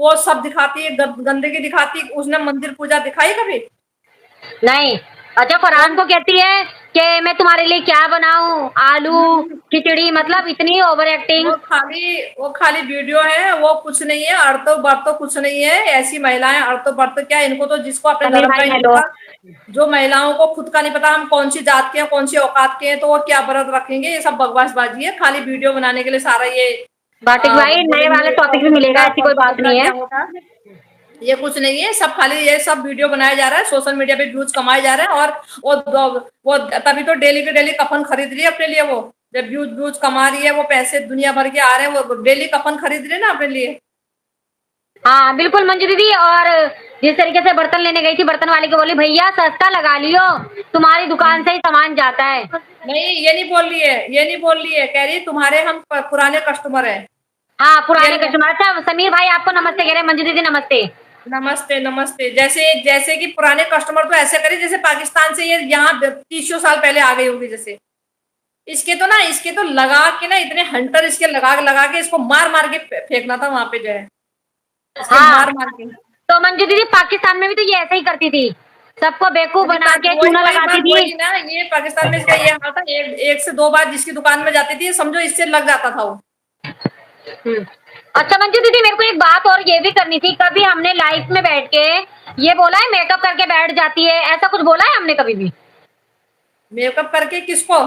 वो सब दिखाती है, गंदगी दिखाती है। उसने मंदिर पूजा दिखाई कभी? नहीं। अच्छा, तो फरहान को कहती है कि मैं तुम्हारे लिए क्या बनाऊं, आलू खिचड़ी, मतलब इतनी ओवर एक्टिंग। वो खाली वीडियो है, वो कुछ नहीं है, अर्तो बर्तो कुछ नहीं है। ऐसी महिलाएं अर्तो बर्तो क्या, इनको तो जिसको अपने समीर धर्म का भाई ही नहीं हेलो। पता, जो महिलाओं को खुद का नहीं पता हम कौन सी जात के हैं, कौन सी औकात के हैं, तो वो क्या व्रत रखेंगे। ये सब बकवासबाजी है, खाली वीडियो बनाने के लिए सारा ये बाटिक भाई नए वाले बोलेंगे टॉपिक भी मिलेगा, ऐसी कोई बात नहीं क्या है। होता। ये कुछ नहीं है, सब खाली ये सब वीडियो बनाया जा रहा है, सोशल मीडिया पे व्यूज कमाए जा रहे हैं। और वो तभी तो डेली के डेली कफन खरीद रही है अपने लिए। वो जब व्यूज व्यूज कमा रही है, वो पैसे दुनिया भर के आ रहे हैं, वो डेली कफन खरीद रही है ना अपने लिए। हाँ बिल्कुल मंजू दीदी। और जिस तरीके से बर्तन लेने गई थी, बर्तन वाले को बोली भैया सस्ता लगा लियो, तुम्हारी दुकान से ही सामान जाता है। नहीं, ये नहीं बोल रही है, ये नहीं बोल रही है, कह रही है तुम्हारे हम पुराने कस्टमर हैं। हाँ ये पुराने ले। कस्टमर। अच्छा समीर भाई आपको नमस्ते कह रहे हैं, मंजू दीदी नमस्ते। नमस्ते नमस्ते। जैसे जैसे कि पुराने कस्टमर तो ऐसे करे जैसे पाकिस्तान से ये यहाँ 30 साल पहले आ गई होगी। जैसे इसके तो लगा के ना, इतने हंटर इसके लगा लगा के इसको मार मार के फेंकना था वहां पे जो है, इसके हाँ मार मार के। तो मंजू दीदी पाकिस्तान में भी तो ये ऐसे ही करती थी, सबको बेवकूफ बना पाकिस्तान के वही चूना वही लगाती बात थी। वही ना, ये पाकिस्तान में इसका ये हाल था। एक से दो बार जिसकी दुकान में जाती थी, समझो इससे लग जाता था वो। हम्म। अच्छा मंजू दीदी मेरे को एक बात और ये भी करनी थी, कभी हमने लाइफ में बैठ के ये बोला है मेकअप करके बैठ जाती है, ऐसा कुछ बोला है हमने कभी भी? मेकअप करके किसको?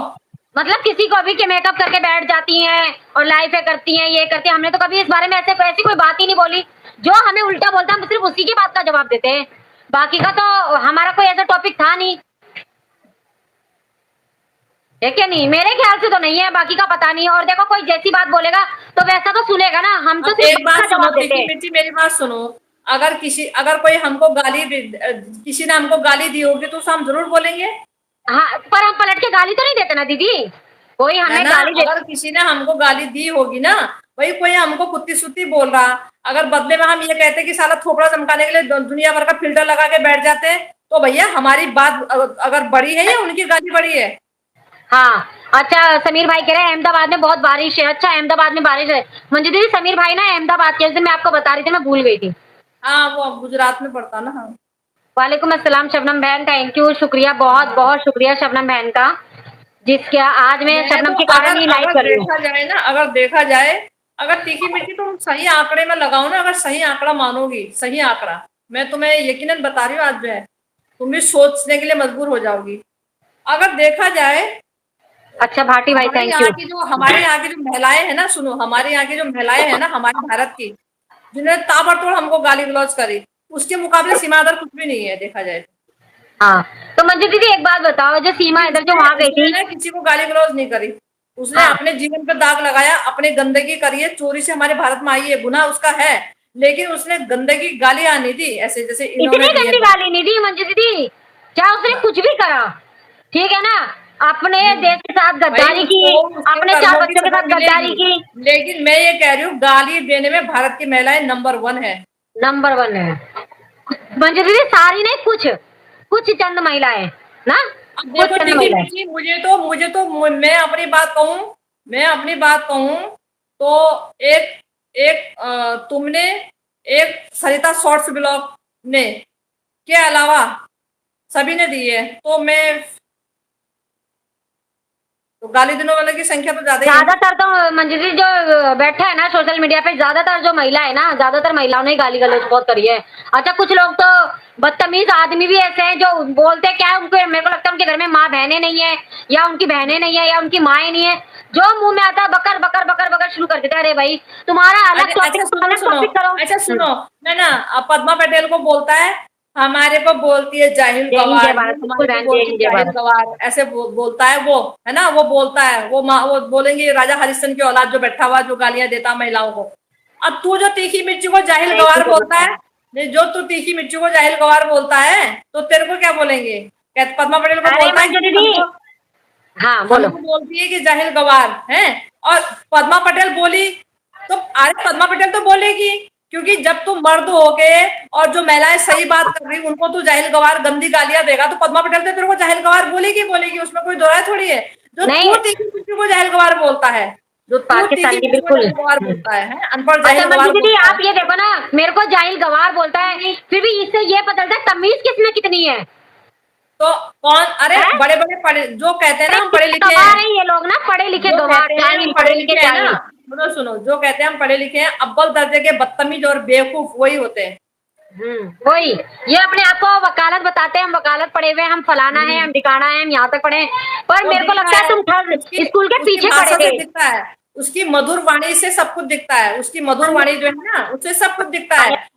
मतलब किसी को भी कि मेकअप करके बैठ जाती हैं और लाइफ है करती हैं, ये करती हैं, हमने तो कभी इस बारे में ऐसी कोई बात ही नहीं बोली। जो हमें उल्टा बोलता है हम सिर्फ उसी की बात का जवाब देते हैं, बाकी का तो हमारा कोई ऐसा टॉपिक था नहीं, है क्या नहीं? मेरे ख्याल से तो नहीं है, बाकी का पता नहीं। और देखो कोई जैसी बात बोलेगा तो वैसा तो सुनेगा ना, हम तो अब सिर्फ एक बात बात का सुनो जवाब देते तीखी हैं। मिर्ची, मेरी बात सुनो। अगर कोई हमको किसी ने हमको गाली दी होगी तो उसे हम जरूर बोलेंगे, हाँ पर हम पलट के गाली तो नहीं देते ना दीदी, कोई है हमें ना। गाली दे। अगर किसी ने हमको गाली दी होगी ना, वही कोई हमको कुत्ती सुत्ती बोल रहा, अगर बदले में हम ये कहते कि साला थोपड़ा चमकाने के लिए दुनिया भर का फिल्टर लगा के बैठ जाते हैं, तो भैया हमारी बात अगर बड़ी है या उनकी गाली बड़ी है? हाँ अच्छा समीर भाई कह रहे हैं अहमदाबाद में बहुत बारिश है। अच्छा अहमदाबाद में बारिश है मंजू दीदी, समीर भाई ना अहमदाबाद के, उस दिन मैं आपको बता रही थी, मैं भूल गई थी। हाँ, वो गुजरात में पड़ता ना। हाँ, वालेकुम अस्सलाम शबनम बहन, थैंक यू, शुक्रिया, बहुत बहुत शुक्रिया शबनम बहन का, जिसके आज मैं मैं शबनम तो के कारण अगर ही लाइव अगर कर रही हूँ। देखा जाए ना, अगर देखा जाए, अगर तीखी मिर्ची तुम सही आंकड़े में लगाओ ना, अगर सही आंकड़ा मानोगी, सही आंकड़ा, मैं तुम्हें यकीनन बता रही हूँ आज जो है, तुम भी सोचने के लिए मजबूर हो जाओगी। अगर देखा जाए, अच्छा भाटी भाई थैंक यू। हमारे यहाँ की जो महिलाएं हैं ना, सुनो, हमारे यहाँ की जो महिलाएं हैं ना, हमारे भारत की, जिन्होंने ताबड़तोड़ हमको गाली गलौज करी, उसके मुकाबले सीमादर कुछ भी नहीं है देखा जाए तो। हाँ तो मंजू दीदी एक बात बताओ, जो सीमा क्योंकि इधर जो उसने वहां गई उसने थी। ना किसी को गाली गलौज नहीं करी। उसने हाँ अपने जीवन पर दाग लगाया, अपने गंदगी करी है, चोरी से हमारे भारत में आई है, गुनाह उसका है, लेकिन उसने गंदगी गालियां नहीं दी ऐसे जैसे इन्होंने इतनी दी है। गंदी गाली नहीं दी मंजू दीदी, चाहे उसने कुछ भी करा, ठीक है ना, अपने देश के साथ भाई गद्दारी की, उसको उसके अपने चार कर्मों की बच्चों के सजा साथ गद्दारी मिलेगी। की। लेकिन मैं ये कह रही हूँ, गाली देने में भारत की महिलाएं नंबर 1 है। नंबर वन है मंजू दीदी, सारी नहीं, कुछ कुछ चंद महिलाएं ना, अब कुछ देखो चंद तीखी महिलाएं। मिर्ची, मैं अपनी बात कहूं, तो एक एक तुमने, एक सरिता शॉर्ट्स ब्लॉग ने, के अलावा सभी ने दी है, तो गाली देने वाले की संख्या तो ज्यादा ही है। ज्यादातर तो मंजू दीदी जो बैठा है ना सोशल मीडिया पे, ज्यादातर जो महिला है ना, ज्यादातर महिलाओं ने ही गाली गलौज बहुत करी है। अच्छा कुछ लोग तो बदतमीज आदमी भी ऐसे हैं जो बोलते क्या है, उनको मेरे को लगता है उनके घर में माँ बहनें नहीं है, या उनकी बहनें नहीं है, या उनकी माएँ नहीं है, जो मुंह में आता है बकर बकर बकर बकर शुरू कर देते हैं। अरे भाई तुम्हारा अलग अच्छा टॉपिक, सुनो अलग सुनो, टॉपिक करो। अच्छा सुनो, मैं ना, अब पद्मा पटेल को बोलता है, हमारे को बोलती है जाहिल जय हिंद जय गवार, ये भारत, बिल्कुल हमारे को बहन जय बोलती है हिंद जय जाहिल भारत। गवार, ऐसे बोलता है वो, है ना, वो बोलता है, वो बोलेंगे राजा हरिश्चंद्र की औलाद जो बैठा हुआ जो गालियां देता महिलाओं को। अब तू जो तीखी मिर्ची को जाहिल थैंक यू गवार सो बोलता मच। है, जो तू तीखी मिर्ची को जाहिल गवार बोलता है, तो तेरे को क्या बोलेंगे? पद्मा पटेल को अरे बोलता है मंजू कि दीदी, हाँ बोलो। हमको बोलती है कि जाहिल गवार है। और पद्मा पटेल बोली तो, अरे पद्मा पटेल तो बोलेगी, क्योंकि जब तू मर्द होके और जो महिलाएं सही बात कर रही उनको तू जाहिल गवार गंदी गालियां देगा, तो पद्मा पटेल तो तेरे को जाहिल गवार बोलेगी बोलेगी, उसमें कोई दो राय थोड़ी है। जो नहीं तू तीखी मिर्ची को जाहिल गवार बोलता है, जो तू पाकिस्तान तीखी की मिर्ची को बिल्कुल। जाहिल गवार बोलता है अनपढ़ अच्छा जाहिल मंजू गवार दीदी बोलता है। आप ये देखो ना, मेरे को जाहिल गवार बोलता है, फिर भी इससे ये पता चलता है तमीज किसमें कितनी है। तो कौन, अरे हैं? बड़े बड़े पढ़े जो कहते हैं ना पढ़े हम पढ़े लिखे लिखे गवार हैं, है ये लोग ना, पढ़े लिखे जो गवार, कहते हैं हम जाहिल, पढ़े पढ़े लिखे लिखे हैं ना, जाहिल। सुनो सुनो, जो कहते हैं हम पढ़े लिखे हैं अव्वल दर्जे के बदतमीज और बेवकूफ वही होते हैं। वही, ये अपने आप को वकालत बताते हैं, हम वकालत पढ़े हुए हैं, हम फलाना है, हम ठिकाना है, हम यहाँ तक पढ़े हैं। पर वो मेरे को दिखता लगता है है, तुम ठग उसकी स्कूल के उसकी पीछे पड़े भाषा से थे। दिखता है, उसकी मधुर वाणी से सब कुछ दिखता है, उसकी मधुर वाणी जो है ना उससे सब कुछ दिखता है।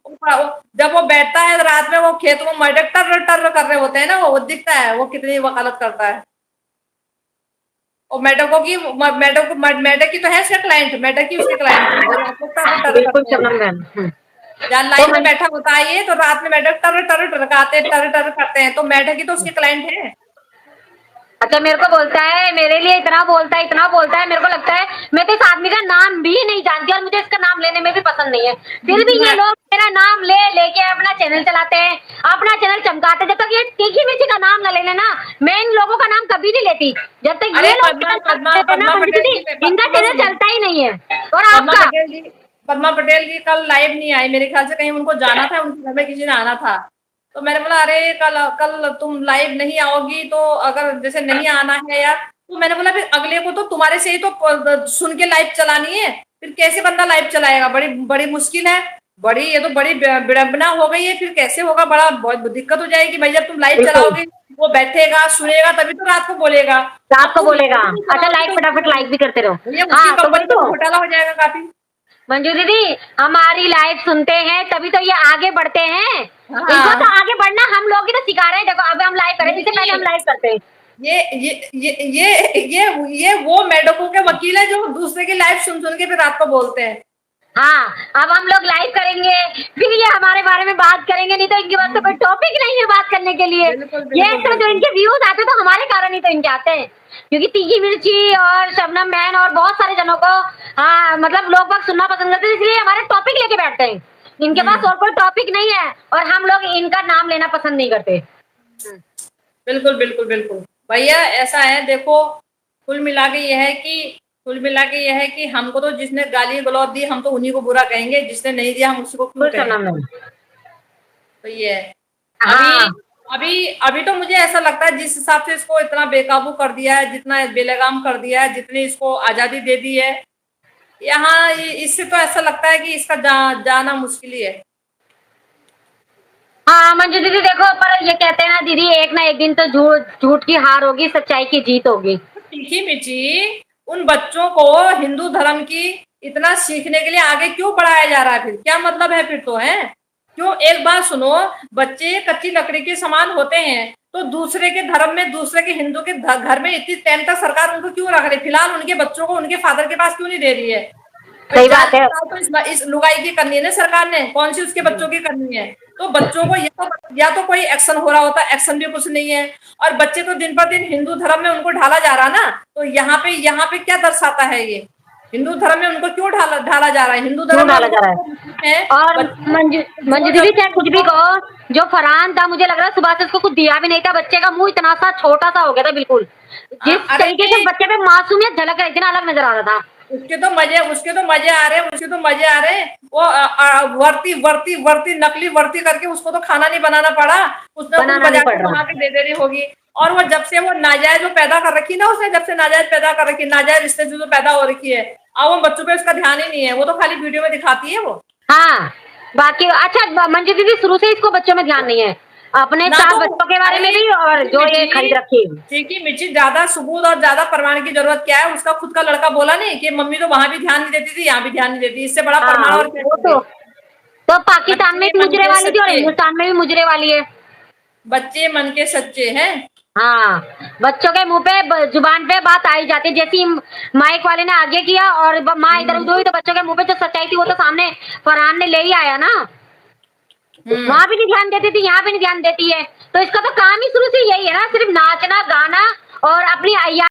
जब वो बैठता है रात में, वो खेत में मर्डर टर टर कर रहे होते हैं ना, वो दिखता है वो कितनी वकालत करता है। और मेढक की तो है उसका क्लाइंट, मेढक की उसके क्लाइंट है, वो रात को टर टर बिल्कुल करते हैं। शबनम मैम। जहाँ तो लाइन में बैठा होता है ये, तो रात में मेढक टर टर टरकाते टर टर करते हैं, तो मेढक ही तो उसके क्लाइंट है। अच्छा मेरे को बोलता है, मेरे लिए इतना बोलता है, इतना बोलता है, मेरे को लगता है मैं तो इस आदमी का नाम भी नहीं जानती और मुझे इसका नाम लेने में भी पसंद नहीं है। फिर भी ये लोग मेरा नाम ले लेके अपना चैनल चलाते हैं, अपना चैनल चमकाते हैं। जब तक ये तीखी मिर्ची का नाम न ले लेना, मैं इन लोगों का नाम कभी नहीं लेती। जब तक अरे ये लोग पद्मा मेरा नाम पद्मा लेते हैं ना पद्मा मंजू पटेल दीदी, जी, इनका पद्मा चैनल सुनो, चलता ही नहीं है। और पद्मा आपका पटेल जी, पद्मा पटेल जी कल लाइव नहीं आई, मेरे ख्याल से कहीं उनको जाना था, उनके घर में किसी ने आना था। तो मैंने बोला अरे कल कल तुम लाइव नहीं आओगी, तो अगर जैसे नहीं आना है यार, तो मैंने बोला फिर अगले को तो तुम्हारे से ही तो सुन के लाइव चलानी है, फिर कैसे बंदा लाइव चलाएगा, बड़ी बड़ी मुश्किल है, बड़ी ये तो बड़ी विडंबना हो गई है, फिर कैसे होगा, बड़ा बहुत दिक्कत हो जाएगी भाई, जब तुम लाइव बिल्कुल चलाओगे वो बैठेगा सुनेगा तभी तो रात को बोलेगा। रात अब को तुम बोलेगा। लाइव नहीं अच्छा चलाओगी लाइक तो फटाफट लाइक भी करते रहो। ये उसकी हाँ तो वही कंपनी में तो तो घोटाला हो जाएगा काफी। मंजू दीदी, हमारी लाइफ सुनते हैं तभी तो ये आगे बढ़ते हैं। इनको तो हाँ, आगे बढ़ना हम लोग ही तो सिखा रहे हैं। देखो अब हम लाइव करें, इससे पहले हम नहीं, लाइव करते हैं। ये ये वो मेढकों के वकील है जो दूसरे की लाइफ सुन सुन के फिर रात को बोलते हैं। हाँ अब हम लोग लाइव करेंगे, फिर ये हमारे बारे में बात करेंगे, नहीं तो इनके पास तो कोई टॉपिक नहीं है बात करने के लिए। बिल्कुल ये बिल्कुल तो जो बिल्कुल। इनके व्यूज आते हैं तो हमारे कारण ही तो इनके आते हैं, क्योंकि तीखी मिर्ची और शबनम मैन और बहुत सारे जनों को हाँ मतलब लोग बाग सुनना पसंद करते हैं, इसलिए हमारे टॉपिक लेके बैठते हैं। इनके पास और कोई टॉपिक नहीं है और हम लोग इनका नाम लेना पसंद नहीं करते। बिल्कुल बिल्कुल बिल्कुल भैया, ऐसा है देखो, कुल मिला के यह है कि कुल मिला के यह है कि हमको तो जिसने गाली गलौज दी हम तो उन्हीं को बुरा कहेंगे, जिसने नहीं दिया हम उसी को क्यों बिल्कुल कहें। शबनम मैम। तो ये है। हाँ अभी अभी अभी तो मुझे ऐसा लगता है जिस हिसाब से इसको इतना बेकाबू कर दिया है, जितना बेलगाम कर दिया है, जितनी इसको आजादी दे दी है, यहाँ इससे तो ऐसा लगता है कि इसका जाना मुश्किल ही है। हाँ मंजू दीदी देखो, पर ये कहते हैं ना दीदी, एक ना एक दिन तो झूठ झूठ की हार होगी, सच्चाई की जीत होगी। तीखी मिर्ची उन बच्चों को हिंदू धर्म की इतना सीखने के लिए आगे क्यों बढ़ाया जा रहा है, फिर क्या मतलब है फिर तो है क्यों। एक बात सुनो, बच्चे कच्ची लकड़ी के समान होते हैं, तो दूसरे के धर्म में, दूसरे के हिंदू के घर में इतनी टाइम तक सरकार उनको क्यों रख रही, फिलहाल उनके बच्चों को उनके फादर के पास क्यों नहीं दे रही है। सही जात बात है। तो इस लुगाई की करनी है ना सरकार ने, कौन सी उसके बच्चों की करनी है। तो बच्चों को या तो कोई एक्शन हो रहा होता, एक्शन भी कुछ नहीं है, और बच्चे तो दिन पर दिन हिंदू धर्म में उनको ढाला जा रहा ना, तो यहाँ पे क्या दर्शाता है ये, हिंदू धर्म में उनको क्यों ढाला जा रहा है, हिंदू क्यों धर्म में डाला जा रहा है। और मंजू दीदी चाहे कुछ भी कहो, जो फरहान था मुझे लग रहा है सुबह से उसको कुछ दिया भी नहीं था, बच्चे का मुंह इतना सा छोटा सा हो गया था, बिल्कुल जिस तरीके से बच्चे पे मासूमियत झलक रही थी ना, अलग नजर आ रहा था। उसके तो मजे आ रहे हैं, वो वर्ती नकली वर्ती करके उसको तो खाना नहीं बनाना पड़ा, उसने कुछ बनाना नहीं बजा पड़ के रहा। बना के दे देनी होगी। और वो जब से वो नाजायज जो पैदा कर रखी ना, उसने जब से नाजायज पैदा कर रखी, नाजायज रिश्ते जो पैदा हो रखी है, अब वो बच्चों पे उसका ध्यान ही नहीं है, वो तो खाली वीडियो में दिखाती है वो। हाँ बाकी अच्छा मंजू दीदी शुरू से इसको बच्चों में ध्यान नहीं है, अपने ना 4 तो बच्चों के बारे में भी, और जो ये खरीद रखी है। तीखी मिर्ची ज्यादा सबूत और ज्यादा प्रमाण की जरूरत क्या है, उसका खुद का लड़का बोला नहीं कि मम्मी तो वहां भी ध्यान नहीं देती थी, यहाँ भी ध्यान नहीं देती, इससे बड़ा हाँ प्रमाण और क्या वो चाहिए। तो पाकिस्तान में बच्चे भी मन मुजरे के वाली थी और सच्चे, हिंदुस्तान में भी मुजरे वाली है। बच्चे मन के सच्चे हैं। हाँ बच्चों के मुंह पे जुबान पे बात आई जाती है, जैसी माइक वाले ने आगे किया और माँ इधर उधर हुई, तो बच्चों के मुंह पे जो सच्चाई थी वो तो सामने फरहान ने ले ही आया ना। वहां भी नहीं ध्यान देती थी, यहाँ भी नहीं ध्यान देती है, तो इसका तो काम ही शुरू से यही है ना, सिर्फ नाचना गाना और अपनी